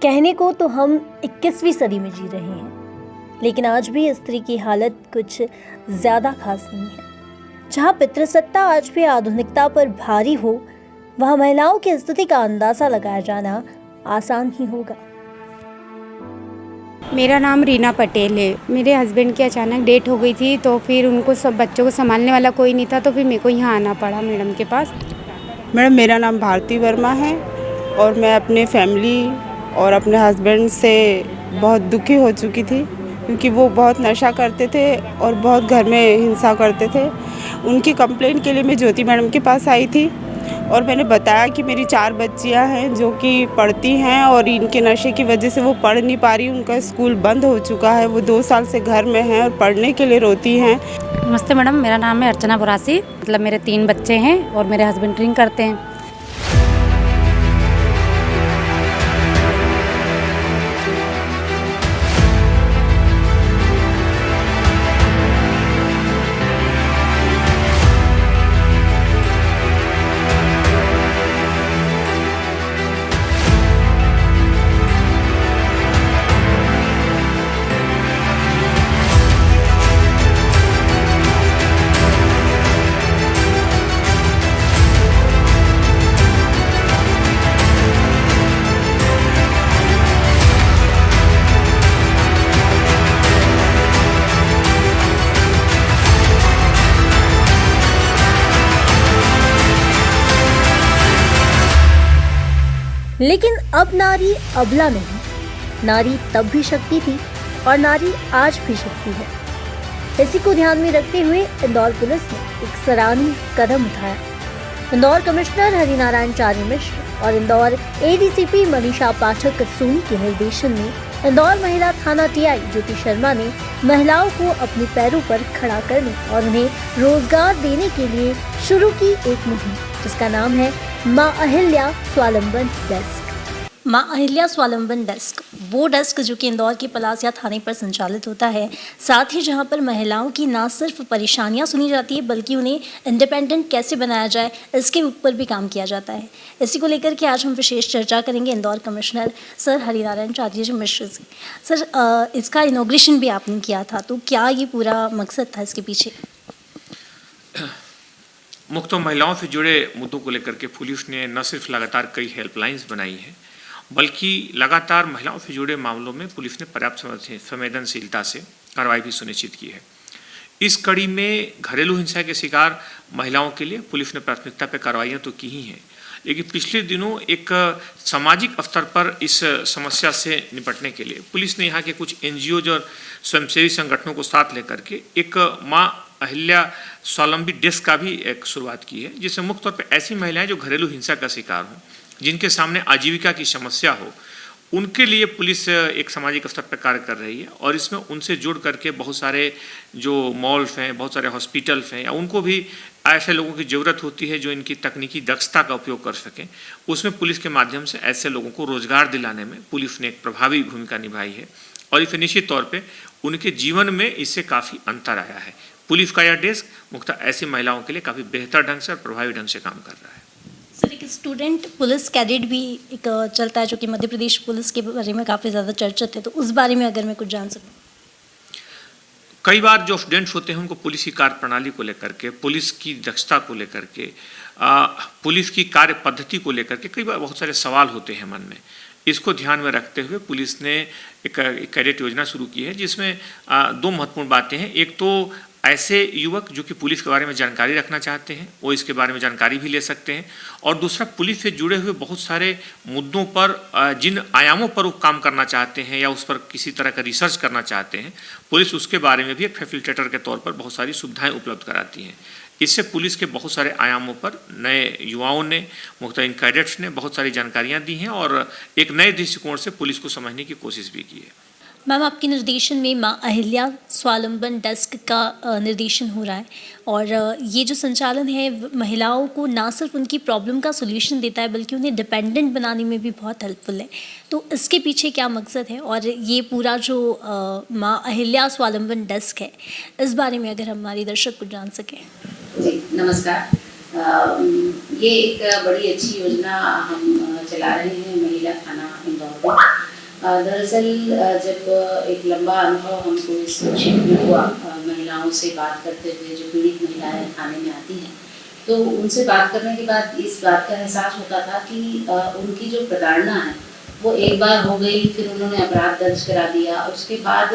कहने को तो हम 21वीं सदी में जी रहे हैं, लेकिन आज भी स्त्री की हालत कुछ ज़्यादा खास नहीं है। जहाँ पितृसत्ता आज भी आधुनिकता पर भारी हो, वहाँ महिलाओं की स्थिति का अंदाज़ा लगाया जाना आसान ही होगा। मेरा नाम रीना पटेल है। मेरे हस्बैंड की अचानक डेथ हो गई थी, तो फिर उनको सब बच्चों को संभालने वाला कोई नहीं था, तो फिर मेरे को यहाँ आना पड़ा मैडम के पास। मैडम, मेरा नाम भारती वर्मा है और मैं अपने फैमिली और अपने हस्बैंड से बहुत दुखी हो चुकी थी, क्योंकि वो बहुत नशा करते थे और बहुत घर में हिंसा करते थे। उनकी कंप्लेंट के लिए मैं ज्योति मैडम के पास आई थी और मैंने बताया कि मेरी 4 बच्चियां हैं जो कि पढ़ती हैं और इनके नशे की वजह से वो पढ़ नहीं पा रही। उनका स्कूल बंद हो चुका है, वो 2 साल से घर में हैं और पढ़ने के लिए रोती हैं। नमस्ते मैडम, मेरा नाम है अर्चना बुरासी। मतलब मेरे 3 बच्चे हैं और मेरे हस्बैंड ड्रिंक करते हैं। लेकिन अब नारी अबला नहीं, नारी तब भी शक्ति थी और नारी आज भी शक्ति है। इसी को ध्यान में रखते हुए इंदौर पुलिस ने एक सराहनीय कदम उठाया। इंदौर कमिश्नर हरिनारायण चार्य मिश्र और इंदौर एडीसीपी मनीषा पाठक सोनी के निर्देशन में इंदौर महिला थाना टीआई ज्योति शर्मा ने महिलाओं को अपने पैरों पर खड़ा करने और उन्हें रोजगार देने के लिए शुरू की एक मुहिम, जिसका नाम है माँ अहिल्या स्वावलंबन डेस्क। माँ अहिल्या स्वावलंबन डेस्क वो डेस्क जो कि इंदौर के पलासिया थाने पर संचालित होता है, साथ ही जहाँ पर महिलाओं की ना सिर्फ परेशानियाँ सुनी जाती है बल्कि उन्हें इंडिपेंडेंट कैसे बनाया जाए इसके ऊपर भी काम किया जाता है। इसी को लेकर के आज हम विशेष चर्चा करेंगे इंदौर कमिश्नर सर हरिनारायण चार्य जी मिश्र से। सर, इसका इनॉग्रेशन भी आपने किया था, तो क्या ये पूरा मकसद था इसके पीछे? मुख्य महिलाओं से जुड़े मुद्दों को लेकर के पुलिस ने न सिर्फ लगातार कई हेल्पलाइंस बनाई हैं, बल्कि लगातार महिलाओं से जुड़े मामलों में पुलिस ने पर्याप्त संवेदनशीलता से कार्रवाई भी सुनिश्चित की है। इस कड़ी में घरेलू हिंसा के शिकार महिलाओं के लिए पुलिस ने प्राथमिकता पर कार्रवाइयाँ तो की ही हैं, लेकिन पिछले दिनों एक सामाजिक स्तर पर इस समस्या से निपटने के लिए पुलिस ने यहाँ के कुछ एनजीओज और स्वयंसेवी संगठनों को साथ लेकर के एक माँ अहिल्या स्वावलंबी डेस्क का भी एक शुरुआत की है, जिसमें मुख्य तौर पर ऐसी महिलाएं जो घरेलू हिंसा का शिकार हों, जिनके सामने आजीविका की समस्या हो, उनके लिए पुलिस एक सामाजिक स्तर पर कार्य कर रही है। और इसमें उनसे जुड़ करके बहुत सारे जो मॉल्स हैं, बहुत सारे हॉस्पिटल्स हैं, या उनको भी ऐसे लोगों की ज़रूरत होती है जो इनकी तकनीकी दक्षता का उपयोग कर सकें। उसमें पुलिस के माध्यम से ऐसे लोगों को रोजगार दिलाने में पुलिस ने एक प्रभावी भूमिका निभाई है और इसे निश्चित तौर पर उनके जीवन में इससे काफ़ी अंतर आया है। पुलिस का यह डेस्क मुख्यतः ऐसी महिलाओं के लिए काफ़ी बेहतर ढंग से और प्रभावी ढंग से काम कर रहा है। सर, एक स्टूडेंट पुलिस कैडेट भी एक चलता है जो कि मध्य प्रदेश पुलिस के बारे में काफ़ी ज़्यादा चर्चित है, तो उस बारे में अगर मैं कुछ जान सकूँ। कई बार जो स्टूडेंट्स होते हैं उनको पुलिस की कार्य प्रणाली को लेकर के, पुलिस की दक्षता को लेकर के, पुलिस की कार्य पद्धति को लेकर के कई बार बहुत सारे सवाल होते हैं मन में। इसको ध्यान में रखते हुए पुलिस ने एक कैडेट योजना शुरू की है, जिसमें 2 महत्वपूर्ण बातें हैं। एक तो ऐसे युवक जो कि पुलिस के बारे में जानकारी रखना चाहते हैं, वो इसके बारे में जानकारी भी ले सकते हैं, और दूसरा पुलिस से जुड़े हुए बहुत सारे मुद्दों पर जिन आयामों पर वो काम करना चाहते हैं या उस पर किसी तरह का रिसर्च करना चाहते हैं, पुलिस उसके बारे में भी एक फैसिलिटेटर के तौर पर बहुत सारी सुविधाएं उपलब्ध कराती हैं। इससे पुलिस के बहुत सारे आयामों पर नए युवाओं ने, मुख्यतः इन कैडेट्स ने बहुत सारी जानकारियाँ दी हैं और एक नए दृष्टिकोण से पुलिस को समझने की कोशिश भी की है। मैम, आपके निर्देशन में माँ अहिल्या स्वावलंबन डेस्क का निर्देशन हो रहा है और ये जो संचालन है महिलाओं को ना सिर्फ उनकी प्रॉब्लम का सॉल्यूशन देता है बल्कि उन्हें डिपेंडेंट बनाने में भी बहुत हेल्पफुल है। तो इसके पीछे क्या मकसद है और ये पूरा जो माँ अहिल्या स्वावलंबन डेस्क है, इस बारे में अगर हमारे दर्शक को जान सकें। जी नमस्कार। ये एक बड़ी अच्छी योजना हम चला रहे हैं महिला थाना इंदौर में। दरअसल जब एक लंबा अनुभव हमको इस क्षेत्र में हुआ महिलाओं से बात करते हुए, जो पीड़ित महिलाएं थाने में आती हैं, तो उनसे बात करने के बाद इस बात का एहसास होता था कि उनकी जो प्रताड़ना है वो एक बार हो गई, फिर उन्होंने अपराध दर्ज करा दिया, उसके बाद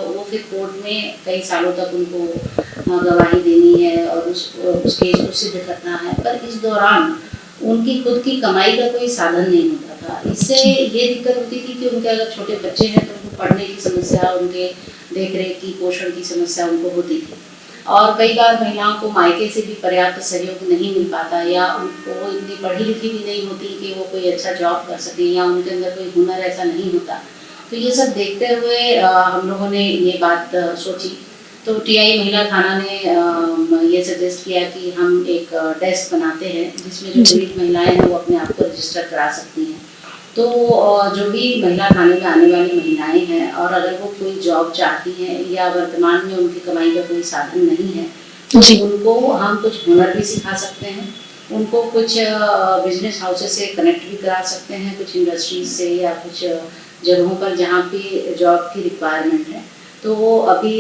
वो फिर कोर्ट में कई सालों तक उनको गवाही देनी है और उस केस को सिद्ध करना है, पर इस दौरान उनकी खुद की कमाई का कोई साधन नहीं होता था। इससे ये दिक्कत होती थी कि उनके अगर छोटे बच्चे हैं तो उनको पढ़ने की समस्या, उनके देखरेख की, पोषण की समस्या उनको होती थी, और कई बार महिलाओं को मायके से भी पर्याप्त सहयोग नहीं मिल पाता, या उनको इतनी पढ़ी लिखी भी नहीं होती कि वो कोई अच्छा जॉब कर सके, या उनके अंदर कोई हुनर ऐसा नहीं होता। तो ये सब देखते हुए हम लोगों ने ये बात सोची, तो टीआई महिला थाना ने ये सजेस्ट किया कि हम एक डेस्क बनाते हैं जिसमें जो पीड़ित महिलाएं हैं वो अपने आप को रजिस्टर करा सकती हैं। तो जो भी महिला थाने में आने वाली महिलाएं हैं और अगर वो कोई जॉब चाहती हैं या वर्तमान में उनकी कमाई का कोई साधन नहीं है, तो उनको हम कुछ हुनर भी सिखा सकते हैं, उनको कुछ बिजनेस हाउसेस से कनेक्ट भी करा सकते हैं, कुछ इंडस्ट्रीज से या कुछ जगहों पर जहाँ पे जॉब की रिक्वायरमेंट है। तो अभी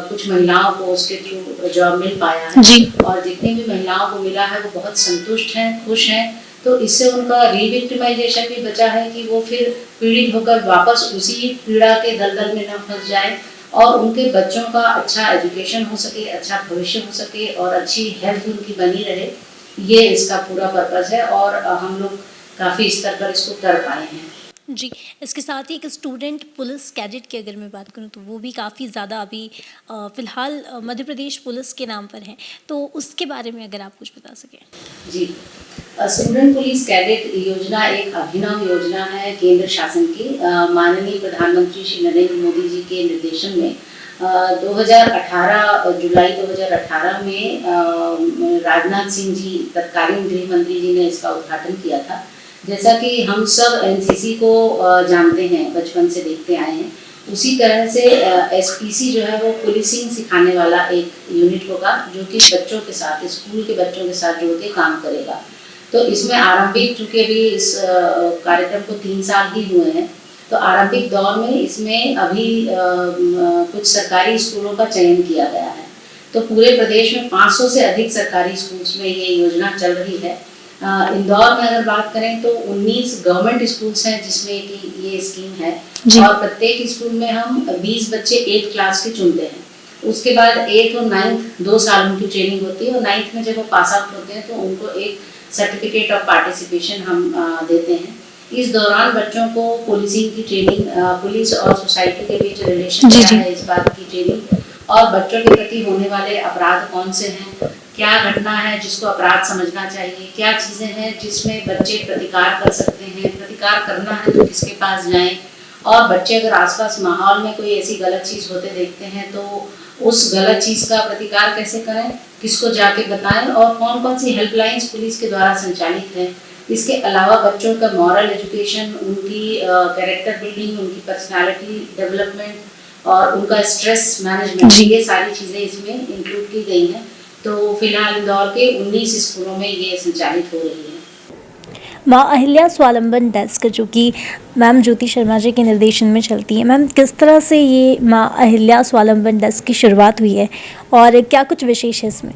कुछ महिलाओं को उसके थ्रू जॉब मिल पाया है और जितनी भी महिलाओं को मिला है वो बहुत संतुष्ट हैं, खुश हैं। तो इससे उनका रीविक्टिमाइजेशन भी बचा है कि वो फिर पीड़ित होकर वापस उसी पीड़ा के दलदल में न फंस जाए और उनके बच्चों का अच्छा एजुकेशन हो सके, अच्छा भविष्य हो सके और अच्छी हेल्थ उनकी बनी रहे। ये इसका पूरा पर्पस है और हम लोग काफ़ी स्तर पर इसको कर पाए हैं। जी, इसके साथ ही एक स्टूडेंट पुलिस कैडेट की अगर मैं बात करूं तो वो भी काफ़ी ज़्यादा अभी फ़िलहाल मध्य प्रदेश पुलिस के नाम पर हैं, तो उसके बारे में अगर आप कुछ बता सकें। जी, स्टूडेंट पुलिस कैडेट योजना एक अभिनव योजना है केंद्र शासन की। माननीय प्रधानमंत्री श्री नरेंद्र मोदी जी के निर्देशन में 2018 जुलाई 2018 में राजनाथ सिंह जी तत्कालीन गृह मंत्री जी ने इसका उद्घाटन किया था। जैसा कि हम सब एनसीसी को जानते हैं, बचपन से देखते आए हैं, उसी तरह से एसपीसी जो है वो पुलिसिंग सिखाने वाला एक यूनिट होगा जो कि बच्चों के साथ, स्कूल के बच्चों के साथ जुड़ के काम करेगा। तो इसमें आरंभिक, चूँकि अभी इस कार्यक्रम को 3 साल ही हुए हैं, तो आरंभिक दौर में इसमें अभी कुछ सरकारी स्कूलों का चयन किया गया है। तो पूरे प्रदेश में 500 से अधिक सरकारी स्कूल्स में ये योजना चल रही है। इंदौर में अगर बात करें तो 19 गवर्नमेंट स्कूल्स हैं जिसमें कि ये स्कीम है और प्रत्येक स्कूल में हम 20 बच्चे 8 क्लास के चुनते हैं। उसके बाद 8th और 9th 2 साल उनकी ट्रेनिंग होती है और 9th में जब वो पास आउट होते हैं तो उनको एक सर्टिफिकेट ऑफ पार्टिसिपेशन हम देते हैं। इस दौरान बच्चों को पुलिसिंग की ट्रेनिंग, पुलिस और सोसाइटी के बीच रिलेशन क्या है इस बात की ट्रेनिंग, और बच्चों के प्रति होने वाले अपराध कौन से हैं, क्या घटना है जिसको अपराध समझना चाहिए, क्या चीज़ें हैं जिसमें बच्चे प्रतिकार कर सकते हैं, प्रतिकार करना है तो किसके पास जाएं, और बच्चे अगर आसपास माहौल में कोई ऐसी गलत चीज़ होते देखते हैं तो उस गलत चीज़ का प्रतिकार कैसे करें, किसको जाके बताएं और कौन कौन सी हेल्पलाइंस पुलिस के द्वारा संचालित हैं। इसके अलावा बच्चों का मॉरल एजुकेशन, उनकी कैरेक्टर बिल्डिंग, उनकी पर्सनालिटी डेवलपमेंट और उनका स्ट्रेस मैनेजमेंट, ये सारी चीज़ें इसमें इंक्लूड की गई हैं। तो फिलहाल इंदौर के 19 स्कूलों में ये संचालित हो रही है। माँ अहिल्या स्वावलंबन डेस्क जो कि मैम ज्योति शर्मा जी के निर्देशन में चलती है, मैम किस तरह से ये माँ अहिल्या स्वावलंबन डेस्क की शुरुआत हुई है और क्या कुछ विशेष है इसमें?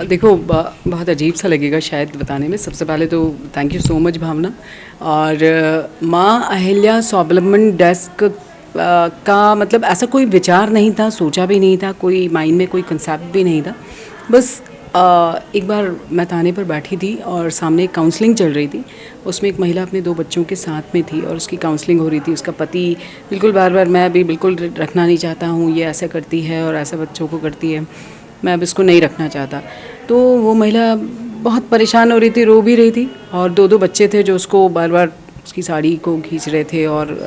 देखो, बहुत अजीब सा लगेगा शायद बताने में। सबसे पहले तो थैंक यू सो मच भावना। और माँ अहिल्या स्वावलंबन डेस्क का मतलब ऐसा कोई विचार नहीं था, सोचा भी नहीं था, कोई माइंड में कोई कंसेप्ट भी नहीं था। बस एक बार मैं थाने पर बैठी थी और सामने एक काउंसलिंग चल रही थी। उसमें एक महिला अपने 2 बच्चों के साथ में थी और उसकी काउंसलिंग हो रही थी। उसका पति बिल्कुल बार बार, मैं भी बिल्कुल रखना नहीं चाहता हूँ, ये ऐसा करती है और ऐसा बच्चों को करती है, मैं अब इसको नहीं रखना चाहता। तो वो महिला बहुत परेशान हो रही थी, रो भी रही थी और 2 बच्चे थे जो उसको बार बार उसकी साड़ी को खींच रहे थे। और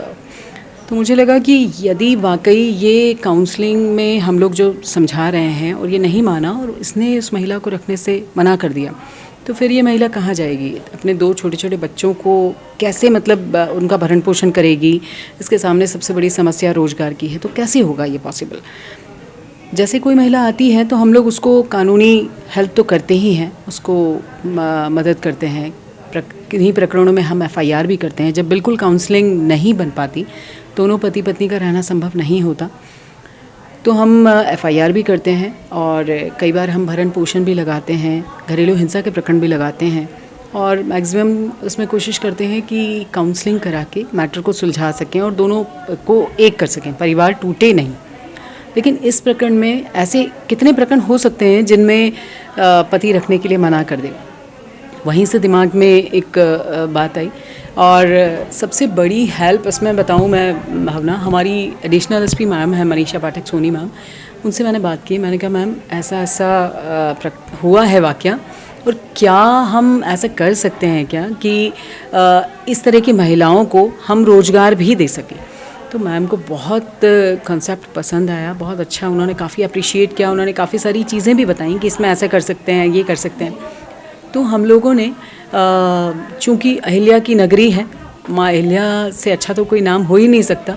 तो मुझे लगा कि यदि वाकई ये काउंसलिंग में हम लोग जो समझा रहे हैं और ये नहीं माना और इसने उस महिला को रखने से मना कर दिया, तो फिर ये महिला कहाँ जाएगी? अपने 2 छोटे छोटे बच्चों को कैसे मतलब उनका भरण पोषण करेगी? इसके सामने सबसे बड़ी समस्या रोज़गार की है, तो कैसे होगा ये पॉसिबल? जैसे कोई महिला आती है तो हम लोग उसको कानूनी हेल्प तो करते ही हैं, उसको मदद करते हैं, किन्हीं प्रकरणों में हम FIR भी करते हैं। जब बिल्कुल काउंसलिंग नहीं बन पाती, दोनों पति पत्नी का रहना संभव नहीं होता, तो हम FIR भी करते हैं और कई बार हम भरण पोषण भी लगाते हैं, घरेलू हिंसा के प्रकरण भी लगाते हैं और मैक्सिमम उसमें कोशिश करते हैं कि काउंसलिंग करा के मैटर को सुलझा सकें और दोनों को एक कर सकें, परिवार टूटे नहीं। लेकिन इस प्रकरण में ऐसे कितने प्रकरण हो सकते हैं जिनमें पति रखने के लिए मना कर दे। वहीं से दिमाग में एक बात आई और सबसे बड़ी हेल्प इसमें बताऊं मैं भावना, हमारी एडिशनल SP मैम है मनीषा पाठक सोनी मैम, उनसे मैंने बात की। मैंने कहा मैम ऐसा हुआ है वाकया और क्या हम ऐसा कर सकते हैं क्या कि इस तरह की महिलाओं को हम रोज़गार भी दे सकें। तो मैम को बहुत कॉन्सेप्ट पसंद आया, बहुत अच्छा, उन्होंने काफ़ी अप्रिशिएट किया, उन्होंने काफ़ी सारी चीज़ें भी बताई कि इसमें ऐसा कर सकते हैं, ये कर सकते हैं। तो हम लोगों ने चूँकि अहिल्या की नगरी है, माँ अहिल्या से अच्छा तो कोई नाम हो ही नहीं सकता,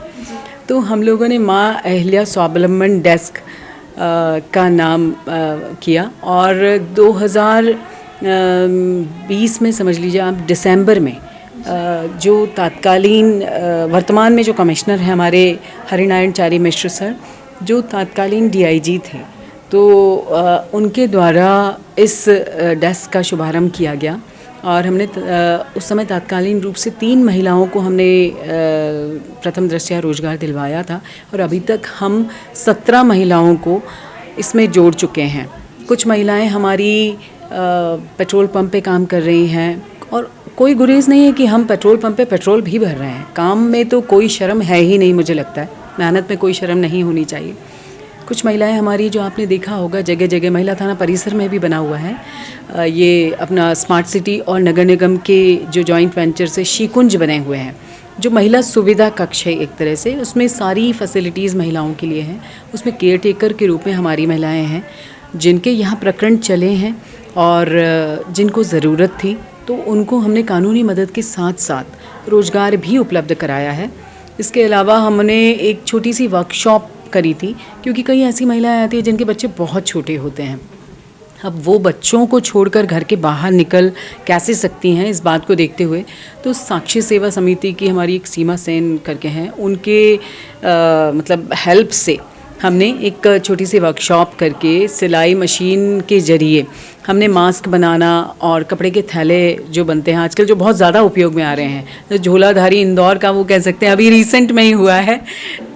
तो हम लोगों ने माँ अहिल्या स्वावलंबन डेस्क का नाम किया और 2020 में समझ लीजिए आप दिसंबर में जो तत्कालीन वर्तमान में जो कमिश्नर हैं हमारे हरिनारायण चारी मिश्र सर, जो तत्कालीन DIG थे, तो उनके द्वारा इस डेस्क का शुभारंभ किया गया और हमने उस समय तत्कालीन रूप से 3 महिलाओं को हमने प्रथम दृष्टया रोज़गार दिलवाया था और अभी तक हम 17 महिलाओं को इसमें जोड़ चुके हैं। कुछ महिलाएं हमारी पेट्रोल पंप पे काम कर रही हैं और कोई गुरेज नहीं है कि हम पेट्रोल पंप पे पेट्रोल भी भर रहे हैं। काम में तो कोई शर्म है ही नहीं, मुझे लगता है मेहनत में कोई शर्म नहीं होनी चाहिए। कुछ महिलाएं हमारी जो आपने देखा होगा जगह जगह महिला थाना परिसर में भी बना हुआ है, ये अपना स्मार्ट सिटी और नगर निगम के जो जॉइंट वेंचर से शीकुंज बने हुए हैं, जो महिला सुविधा कक्ष है एक तरह से, उसमें सारी फैसिलिटीज़ महिलाओं के लिए हैं। उसमें केयर टेकर के रूप में हमारी महिलाएं हैं जिनके यहाँ प्रकरण चले हैं और जिनको ज़रूरत थी, तो उनको हमने कानूनी मदद के साथ साथ रोज़गार भी उपलब्ध कराया है। इसके अलावा हमने एक छोटी सी वर्कशॉप करी थी, क्योंकि कई ऐसी महिलाएं आती हैं जिनके बच्चे बहुत छोटे होते हैं। अब वो बच्चों को छोड़कर घर के बाहर निकल कैसे सकती हैं, इस बात को देखते हुए तो साक्षी सेवा समिति की हमारी एक सीमा सेन करके हैं, उनके मतलब हेल्प से हमने एक छोटी सी वर्कशॉप करके सिलाई मशीन के ज़रिए हमने मास्क बनाना और कपड़े के थैले जो बनते हैं आजकल, जो बहुत ज़्यादा उपयोग में आ रहे हैं, जो झोलाधारी इंदौर का वो कह सकते हैं अभी रिसेंट में ही हुआ है।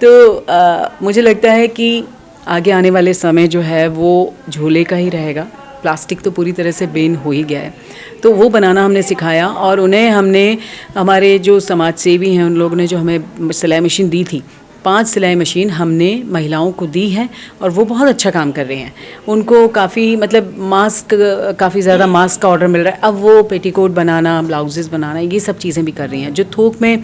तो मुझे लगता है कि आगे आने वाले समय जो है वो झोले का ही रहेगा। प्लास्टिक तो पूरी तरह से बैन हो ही गया है, तो वो बनाना हमने सिखाया और उन्हें हमने, हमारे जो समाज सेवी हैं उन लोगों ने जो हमें सिलाई मशीन दी थी, 5 सिलाई मशीन हमने महिलाओं को दी है और वो बहुत अच्छा काम कर रही हैं। उनको काफ़ी मतलब मास्क, काफ़ी ज़्यादा मास्क का ऑर्डर मिल रहा है। अब वो पेटीकोट बनाना, ब्लाउजेस बनाना, ये सब चीज़ें भी कर रही हैं। जो थोक में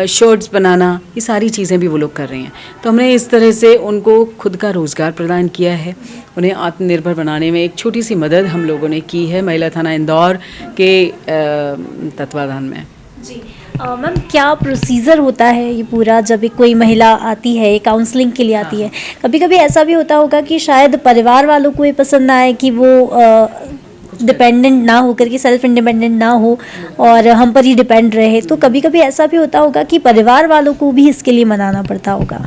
शर्ट्स बनाना, ये सारी चीज़ें भी वो लोग कर रही हैं। तो हमने इस तरह से उनको खुद का रोज़गार प्रदान किया है, उन्हें आत्मनिर्भर बनाने में एक छोटी सी मदद हम लोगों ने की है महिला थाना इंदौर के तत्वाधान में। जी मैम, क्या प्रोसीजर होता है ये पूरा जब एक कोई महिला आती है काउंसलिंग के लिए आती है? कभी कभी ऐसा भी होता होगा कि शायद परिवार वालों को ये पसंद ना आए कि वो डिपेंडेंट ना हो करके, सेल्फ इंडिपेंडेंट ना हो और हम पर ही डिपेंड रहे, तो कभी कभी ऐसा भी होता होगा कि परिवार वालों को भी इसके लिए मनाना पड़ता होगा।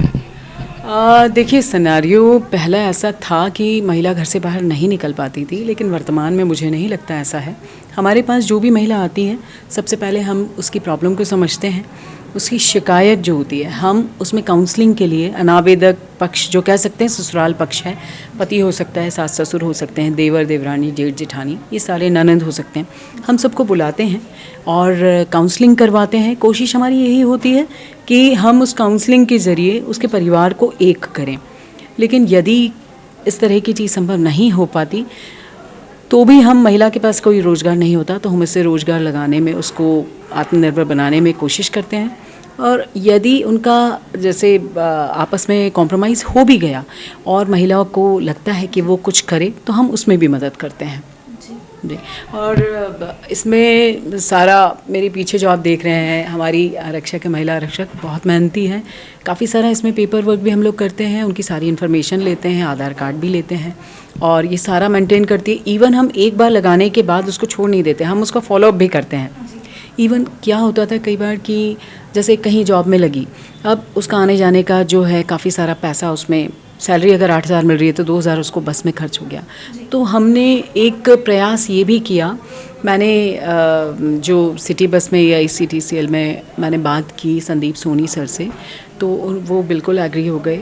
देखिए, सिनेरियो पहला ऐसा था कि महिला घर से बाहर नहीं निकल पाती थी, लेकिन वर्तमान में मुझे नहीं लगता ऐसा है। हमारे पास जो भी महिला आती है, सबसे पहले हम उसकी प्रॉब्लम को समझते हैं, उसकी शिकायत जो होती है हम उसमें काउंसलिंग के लिए अनावेदक पक्ष जो कह सकते हैं ससुराल पक्ष है, पति हो सकता है, सास ससुर हो सकते हैं, देवर देवरानी, जेठ जेठानी, ये सारे ननंद हो सकते हैं, हम सबको बुलाते हैं और काउंसलिंग करवाते हैं। कोशिश हमारी यही होती है कि हम उस काउंसलिंग के ज़रिए उसके परिवार को एक करें। लेकिन यदि इस तरह की चीज़ संभव नहीं हो पाती तो भी हम, महिला के पास कोई रोज़गार नहीं होता तो हम इसे रोज़गार लगाने में, उसको आत्मनिर्भर बनाने में कोशिश करते हैं। और यदि उनका जैसे आपस में कॉम्प्रोमाइज़ हो भी गया और महिलाओं को लगता है कि वो कुछ करे तो हम उसमें भी मदद करते हैं जी। और इसमें सारा मेरे पीछे जो आप देख रहे हैं, हमारी आरक्षक है, महिला आरक्षक बहुत मेहनती हैं। काफ़ी सारा इसमें पेपर वर्क भी हम लोग करते हैं, उनकी सारी इन्फॉर्मेशन लेते हैं, आधार कार्ड भी लेते हैं और ये सारा मेंटेन करती है। इवन हम एक बार लगाने के बाद उसको छोड़ नहीं देते, हम उसका फॉलोअप भी करते हैं इवन क्या होता था कई बार कि जैसे कहीं जॉब में लगी, अब उसका आने जाने का जो है काफ़ी सारा पैसा, उसमें सैलरी अगर 8,000 मिल रही है तो 2,000 उसको बस में खर्च हो गया। तो हमने एक प्रयास ये भी किया, मैंने जो सिटी बस में या CTCL में मैंने बात की संदीप सोनी सर से, तो वो बिल्कुल एग्री हो गए।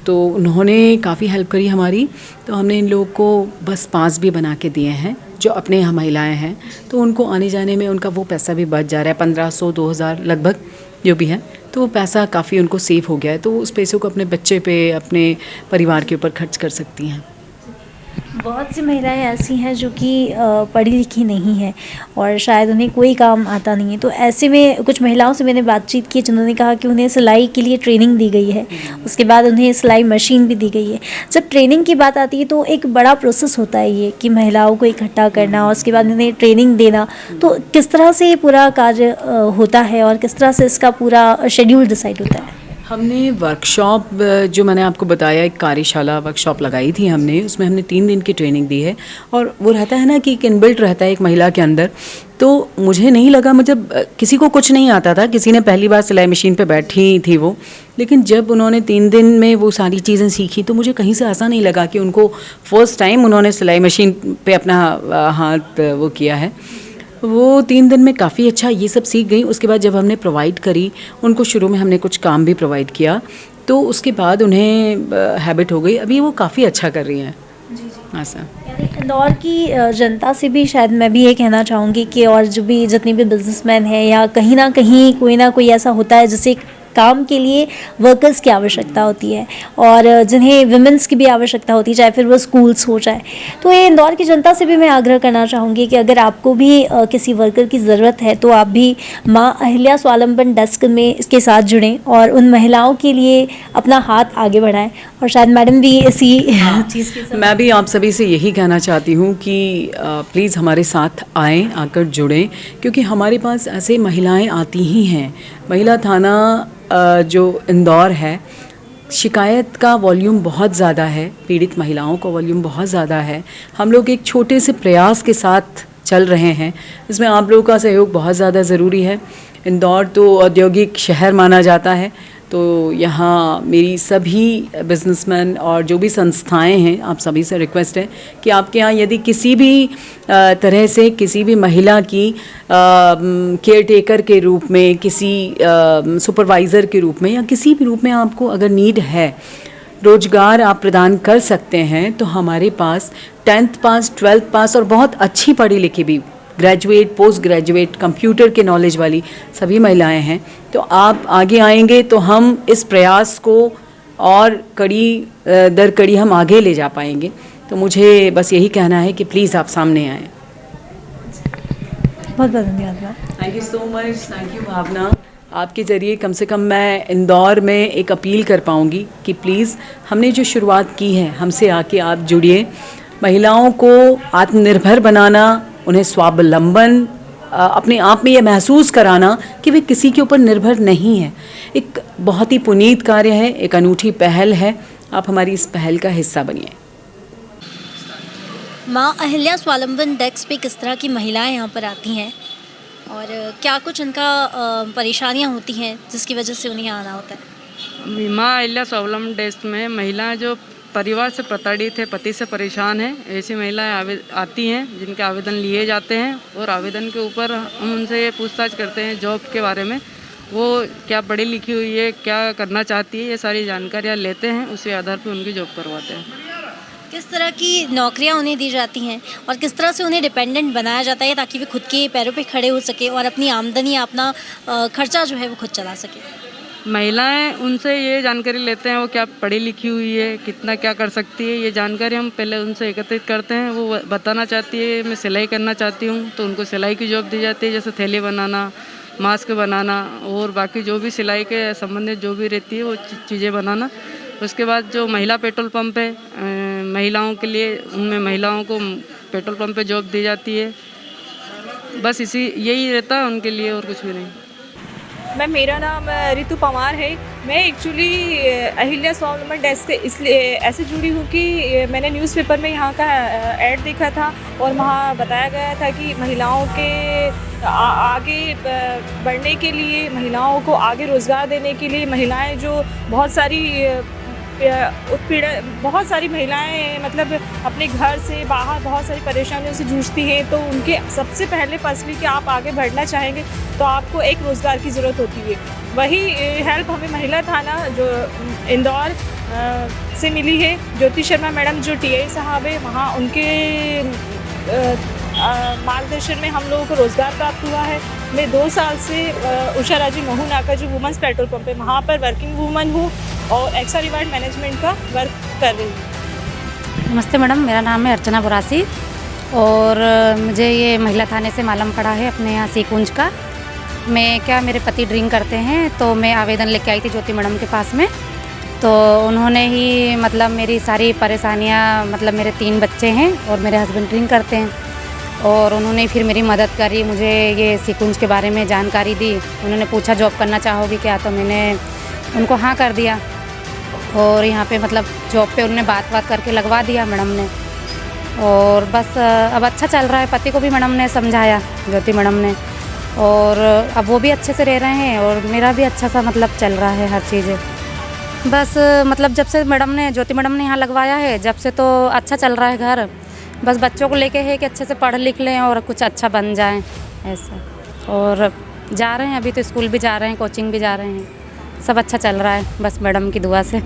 तो उन्होंने काफ़ी हेल्प करी हमारी। तो हमने इन लोगों को बस पास भी बना के दिए हैं जो अपने यहाँ महिलाएँ हैं, तो उनको आने जाने में उनका वो पैसा भी बच जा रहा है, 1,500 2,000 लगभग जो भी है, तो वो पैसा काफ़ी उनको सेव हो गया है। तो उस पैसों को अपने बच्चे पे, अपने परिवार के ऊपर खर्च कर सकती हैं। बहुत सी महिलाएं ऐसी हैं जो कि पढ़ी लिखी नहीं हैं और शायद उन्हें कोई काम आता नहीं है। तो ऐसे में कुछ महिलाओं से मैंने बातचीत की जिन्होंने कहा कि उन्हें सिलाई के लिए ट्रेनिंग दी गई है, उसके बाद उन्हें सिलाई मशीन भी दी गई है। जब ट्रेनिंग की बात आती है तो एक बड़ा प्रोसेस होता है ये कि महिलाओं को इकट्ठा करना और उसके बाद उन्हें ट्रेनिंग देना। तो किस तरह से ये पूरा कार्य होता है और किस तरह से इसका पूरा शेड्यूल डिसाइड होता है? हमने वर्कशॉप, जो मैंने आपको बताया, एक कार्यशाला वर्कशॉप लगाई थी हमने, उसमें हमने 3 दिन की ट्रेनिंग दी है। और वो रहता है ना कि एक इनबिल्ट रहता है एक महिला के अंदर। तो मुझे नहीं लगा, मतलब किसी को कुछ नहीं आता था, किसी ने पहली बार सिलाई मशीन पे बैठी थी वो, लेकिन जब उन्होंने 3 दिन में वो सारी चीज़ें सीखी तो मुझे कहीं से ऐसा नहीं लगा कि उनको फर्स्ट टाइम उन्होंने सिलाई मशीन पे अपना हाथ वो किया है। वो 3 दिन में काफ़ी अच्छा ये सब सीख गई। उसके बाद जब हमने प्रोवाइड करी उनको, शुरू में हमने कुछ काम भी प्रोवाइड किया, तो उसके बाद उन्हें हैबिट हो गई, अभी वो काफ़ी अच्छा कर रही हैं। हाँ सर। यानी इंदौर की जनता से भी शायद मैं भी ये कहना चाहूँगी कि और जो भी जितने भी बिजनेसमैन हैं या कहीं ना कहीं कोई ना कोई ऐसा होता है जिसे काम के लिए वर्कर्स की आवश्यकता होती है और जिन्हें विमेंस की भी आवश्यकता होती है, चाहे फिर वो स्कूल्स हो जाए। तो ये इंदौर की जनता से भी मैं आग्रह करना चाहूँगी कि अगर आपको भी किसी वर्कर की ज़रूरत है तो आप भी माँ अहिल्या स्वावलंबन डेस्क में इसके साथ जुड़ें और उन महिलाओं के लिए अपना हाथ आगे बढ़ाएं। और शायद मैडम भी इसी चीज़ की मैं भी आप सभी से यही कहना चाहती हूँ कि प्लीज़ हमारे साथ आएँ, आकर जुड़ें, क्योंकि हमारे पास ऐसे महिलाएं आती ही हैं। महिला थाना जो इंदौर है, शिकायत का वॉल्यूम बहुत ज़्यादा है, पीड़ित महिलाओं का वॉल्यूम बहुत ज़्यादा है। हम लोग एक छोटे से प्रयास के साथ चल रहे हैं, इसमें आप लोगों का सहयोग बहुत ज़्यादा ज़रूरी है। इंदौर तो औद्योगिक शहर माना जाता है, तो यहाँ मेरी सभी बिजनेसमैन और जो भी संस्थाएं हैं, आप सभी से रिक्वेस्ट है कि आपके यहाँ यदि किसी भी तरह से किसी भी महिला की केयर टेकर के रूप में, किसी सुपरवाइज़र के रूप में या किसी भी रूप में आपको अगर नीड है, रोजगार आप प्रदान कर सकते हैं, तो हमारे पास 10th पास, 12th पास और बहुत अच्छी पढ़ी लिखी भी, ग्रेजुएट, पोस्ट ग्रेजुएट, कंप्यूटर के नॉलेज वाली सभी महिलाएं हैं। तो आप आगे आएंगे तो हम इस प्रयास को और कड़ी दर कड़ी हम आगे ले जा पाएंगे। तो मुझे बस यही कहना है कि प्लीज़ आप सामने आएँ। बहुत बहुत धन्यवाद। Thank you so much. Thank you Bhavana. आपके ज़रिए कम से कम मैं इंदौर में एक अपील कर पाऊँगी कि प्लीज़ हमने जो शुरुआत की है, हमसे आके आप जुड़िए। महिलाओं को आत्मनिर्भर बनाना, उन्हें स्वावलंबन, अपने आप में ये महसूस कराना कि वे किसी के ऊपर निर्भर नहीं है, एक बहुत ही पुनीत कार्य है, एक अनूठी पहल है। आप हमारी इस पहल का हिस्सा बनिए। माँ अहिल्या स्वावलंबन डेस्क पे किस तरह की महिलाएं यहाँ पर आती हैं और क्या कुछ उनका परेशानियाँ होती हैं जिसकी वजह से उन्हें आना होता है? माँ अहिल्या स्वावलंबन डेस्क में महिलाएं जो परिवार से प्रताड़ित है, पति से परेशान है, ऐसी महिलाएं आती हैं जिनके आवेदन लिए जाते हैं और आवेदन के ऊपर हम उनसे ये पूछताछ करते हैं जॉब के बारे में, वो क्या पढ़ी लिखी हुई है, क्या करना चाहती है, ये सारी जानकारियाँ लेते हैं, उसी आधार पर उनकी जॉब करवाते हैं। किस तरह की नौकरियां उन्हें दी जाती हैं और किस तरह से उन्हें डिपेंडेंट बनाया जाता है ताकि वे खुद के पैरों पे खड़े हो सके और अपनी आमदनी, अपना खर्चा जो है वो खुद चला सके? महिलाएं उनसे ये जानकारी लेते हैं वो क्या पढ़ी लिखी हुई है, कितना क्या कर सकती है, ये जानकारी हम पहले उनसे एकत्रित करते हैं। वो बताना चाहती है मैं सिलाई करना चाहती हूँ, तो उनको सिलाई की जॉब दी जाती है, जैसे थैली बनाना, मास्क बनाना और बाकी जो भी सिलाई के संबंधित जो भी रहती है वो चीज़ें बनाना। उसके बाद जो महिला पेट्रोल पंप है महिलाओं के लिए, उनमें महिलाओं को पेट्रोल पंप पे जॉब दी जाती है। बस यही रहता है उनके लिए और कुछ भी नहीं। मैम मेरा नाम रितु पवार है। मैं एक्चुअली अहिल्या स्वावलंबन डेस्क इसलिए ऐसे जुड़ी हूँ कि मैंने न्यूज़पेपर में यहाँ का ऐड देखा था और वहाँ बताया गया था कि महिलाओं के आगे बढ़ने के लिए, महिलाओं को आगे रोज़गार देने के लिए, महिलाएं जो बहुत सारी उत्पीड़न, बहुत सारी महिलाएं मतलब अपने घर से बाहर बहुत सारी परेशानियों से जूझती हैं, तो उनके सबसे पहले फर्स्टली कि आप आगे बढ़ना चाहेंगे तो आपको एक रोज़गार की ज़रूरत होती है। वही हेल्प हमें महिला थाना जो इंदौर से मिली है। ज्योति शर्मा मैडम जो टीआई साहब है, वहाँ उनके मार्गदर्शन में हम लोगों को रोज़गार प्राप्त हुआ है। मैं 2 साल से उषा राजी महू नाका जो वुमेंस पेट्रोल पंप है वहाँ पर वर्किंग वूमन हूँ और एक्सा रिवार्ड मैनेजमेंट का वर्क कर रही हूँ। नमस्ते मैडम, मेरा नाम है अर्चना बुरासी और मुझे ये महिला थाने से मालूम पड़ा है अपने यहाँ सीकुंज का। मेरे पति ड्रिंक करते हैं, तो मैं आवेदन लेके आई थी ज्योति मैडम के पास में। तो उन्होंने ही मतलब मेरी सारी परेशानियाँ, मतलब मेरे 3 बच्चे हैं और मेरे हस्बैंड ड्रिंक करते हैं, और उन्होंने फिर मेरी मदद करी, मुझे ये सीकुंज के बारे में जानकारी दी। उन्होंने पूछा जॉब करना चाहोगी क्या, तो मैंने उनको हाँ कर दिया और यहाँ पे मतलब जॉब पे उन्होंने बात करके लगवा दिया मैडम ने। और बस अब अच्छा चल रहा है। पति को भी मैडम ने समझाया, ज्योति मैडम ने, और अब वो भी अच्छे से रह रहे हैं और मेरा भी अच्छा सा मतलब चल रहा है हर चीज़। बस मतलब जब से ज्योति मैडम ने यहाँ लगवाया है, जब से तो अच्छा चल रहा है घर। बस बच्चों को लेके है कि अच्छे से पढ़ लिख लें और कुछ अच्छा बन जाएं ऐसा। और जा रहे हैं, अभी तो स्कूल भी जा रहे हैं, कोचिंग भी जा रहे हैं, सब अच्छा चल रहा है बस मैडम की दुआ से।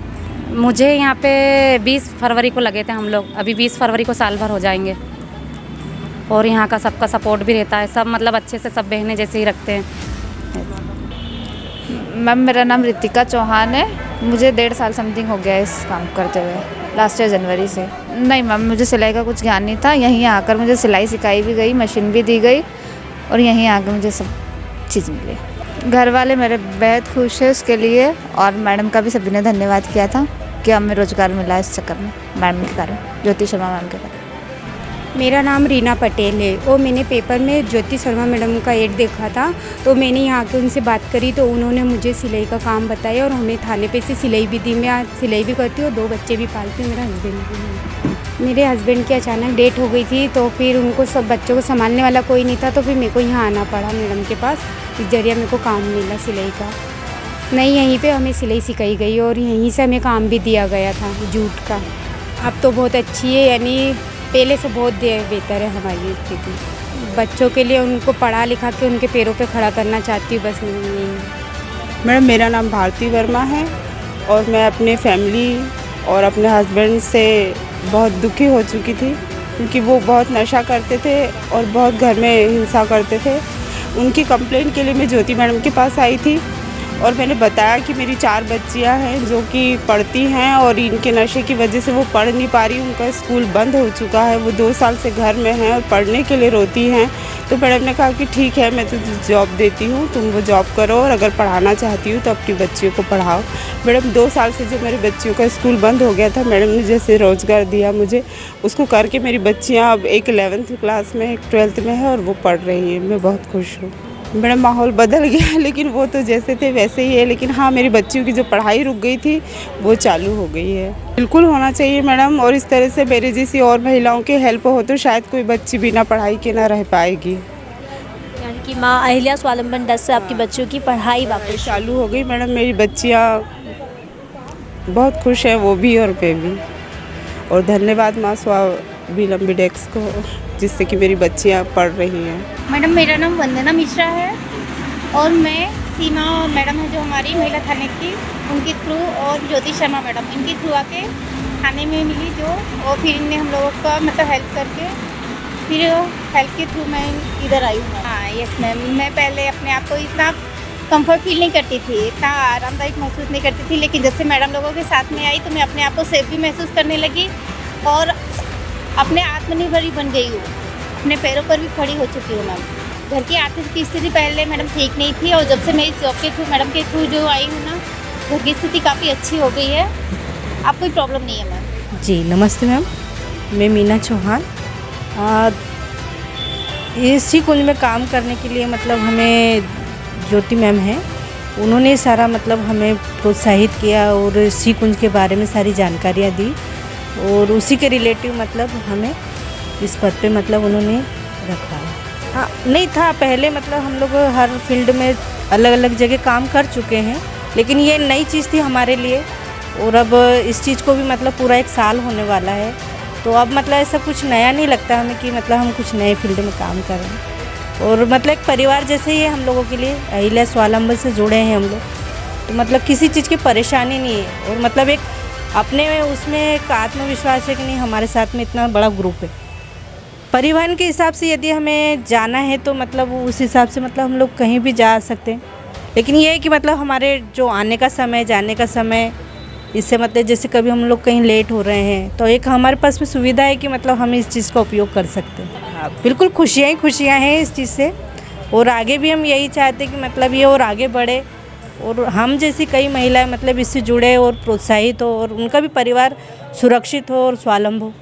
मुझे यहाँ पे 20 फरवरी को लगे थे हम लोग, अभी 20 फरवरी को साल भर हो जाएंगे। और यहाँ का सबका सपोर्ट भी रहता है, सब मतलब अच्छे से सब बहनें जैसे ही रखते हैं। मैम मेरा नाम रितिका चौहान है। मुझे 1.5 साल समथिंग हो गया इस काम करते हुए, लास्ट ईयर जनवरी से। नहीं मैम, मुझे सिलाई का कुछ ज्ञान नहीं था। यहीं आकर मुझे सिलाई सिखाई भी गई, मशीन भी दी गई और यहीं आकर मुझे सब चीज़ मिली। घर वाले मेरे बेहद खुश है उसके लिए, और मैडम का भी सभी ने धन्यवाद किया था कि हमें रोज़गार मिला इस चक्कर में, मैडम के कारण, ज्योति शर्मा मैम के कारण। मेरा नाम रीना पटेल है और मैंने पेपर में ज्योति शर्मा मैडम का ऐड देखा था, तो मैंने यहाँ के उनसे बात करी तो उन्होंने मुझे सिलाई का काम बताया और हमें थाने पे से सिलाई भी दी। मैं आज सिलाई भी करती हूँ और 2 बच्चे भी पालती हूँ, मेरा हस्बैंड भी है। मेरे हस्बैंड की अचानक डेथ हो गई थी, तो फिर उनको सब बच्चों को संभालने वाला कोई नहीं था, तो फिर मेरे को यहाँ आना पड़ा मैडम के पास। इस जरिए मेरे को काम मिला सिलाई का। नहीं, यहीं पे हमें सिलाई सिखाई गई और यहीं से हमें काम भी दिया गया था जूट का। अब तो बहुत अच्छी है, यानी पहले से बहुत बेहतर है हमारी स्थिति। बच्चों के लिए उनको पढ़ा लिखा के उनके पैरों पे खड़ा करना चाहती हूँ, बस यही। मैडम मेरा नाम भारती वर्मा है और मैं अपने फैमिली और अपने हस्बैंड से बहुत दुखी हो चुकी थी, क्योंकि वो बहुत नशा करते थे और बहुत घर में हिंसा करते थे। उनकी कंप्लेंट के लिए मैं ज्योति मैडम के पास आई थी और मैंने बताया कि मेरी 4 बच्चियां हैं जो कि पढ़ती हैं और इनके नशे की वजह से वो पढ़ नहीं पा रही, उनका स्कूल बंद हो चुका है, वो 2 साल से घर में हैं और पढ़ने के लिए रोती हैं। तो मैडम ने कहा कि ठीक है, मैं तुझे जॉब देती हूँ, तुम वो जॉब करो और अगर पढ़ाना चाहती हो तो अपनी बच्चियों को पढ़ाओ। मैडम 2 साल से जो मेरी बच्चियों का स्कूल बंद हो गया था, मैडम ने जैसे रोज़गार दिया मुझे, उसको करके मेरी बच्चियाँ अब एक 11th क्लास में, एक 12th में है और वो पढ़ रही है। मैं बहुत खुश हूँ। मैडम माहौल बदल गया है, लेकिन वो तो जैसे थे वैसे ही है, लेकिन हाँ मेरी बच्चियों की जो पढ़ाई रुक गई थी वो चालू हो गई है। बिल्कुल होना चाहिए मैडम, और इस तरह से मेरे जैसी और महिलाओं की हेल्प हो तो शायद कोई बच्ची बिना पढ़ाई के ना रह पाएगी। यानी कि माँ अहिल्या स्वावलंबन ट्रस्ट से आपकी बच्चियों की पढ़ाई वापस चालू हो गई। मैडम मेरी बच्चियाँ बहुत खुश हैं, वो भी और मैं भी, और धन्यवाद माँ स्वावलंबन ट्रस्ट को जिससे कि मेरी बच्चियाँ पढ़ रही हैं। मैडम मेरा नाम वंदना मिश्रा है और मैं सीमा मैडम है जो हमारी महिला थाने की, उनके थ्रू, और ज्योति शर्मा मैडम इनके थ्रू आके थाने में मिली जो, और फिर इनने हम लोगों का मतलब हेल्प करके फिर हेल्प के थ्रू मैं इधर आई हूँ। हाँ यस मैम, मैं पहले अपने आप को इतना कंफर्ट फील नहीं करती थी, इतना आरामदायक महसूस नहीं करती थी, लेकिन जब से मैडम लोगों के साथ में आई तो मैं अपने आप को सेफ भी महसूस करने लगी और अपने आत्मनिर्भर बन गई हूँ, अपने पैरों पर भी खड़ी हो चुकी हूँ मैम। घर की आर्थिक स्थिति पहले मैडम ठीक नहीं थी और जब से मैं इस जॉब के थ्रू मैडम के थ्रू जो आई हूँ ना, घर की स्थिति काफ़ी अच्छी हो गई है। अब कोई प्रॉब्लम नहीं है मैम। जी नमस्ते मैम, मैं मीना चौहान। इसी कुंज में काम करने के लिए मतलब हमें ज्योति मैम हैं, उन्होंने सारा मतलब हमें प्रोत्साहित किया और इसी कुंज के बारे में सारी जानकारियाँ दी और उसी के रिलेटिव मतलब हमें इस पद पे मतलब उन्होंने रखा है। हाँ नहीं था पहले, मतलब हम लोग हर फील्ड में अलग अलग जगह काम कर चुके हैं, लेकिन ये नई चीज़ थी हमारे लिए। और अब इस चीज़ को भी मतलब पूरा 1 साल होने वाला है, तो अब मतलब ऐसा कुछ नया नहीं लगता हमें कि मतलब हम कुछ नए फील्ड में काम कर रहे हैं। और मतलब एक परिवार जैसे ही है हम लोगों के लिए। अहिल्या स्वावलंबन से जुड़े हैं हम लोग, तो मतलब किसी चीज़ की परेशानी नहीं है। और मतलब एक अपने में उसमें एक आत्मविश्वास है कि नहीं, हमारे साथ में इतना बड़ा ग्रुप है। परिवहन के हिसाब से यदि हमें जाना है तो मतलब उस हिसाब से मतलब हम लोग कहीं भी जा सकते हैं, लेकिन ये है कि मतलब हमारे जो आने का समय, जाने का समय, इससे मतलब जैसे कभी हम लोग कहीं लेट हो रहे हैं तो एक हमारे पास में सुविधा है कि मतलब हम इस चीज़ का उपयोग कर सकते हैं। हाँ बिल्कुल, खुशियाँ ही खुशियाँ हैं इस चीज़ से, और आगे भी हम यही चाहते हैं कि मतलब ये और आगे बढ़े, और हम जैसी कई महिलाएं मतलब इससे जुड़े और प्रोत्साहित हो, और उनका भी परिवार सुरक्षित हो और स्वावलंबी हो।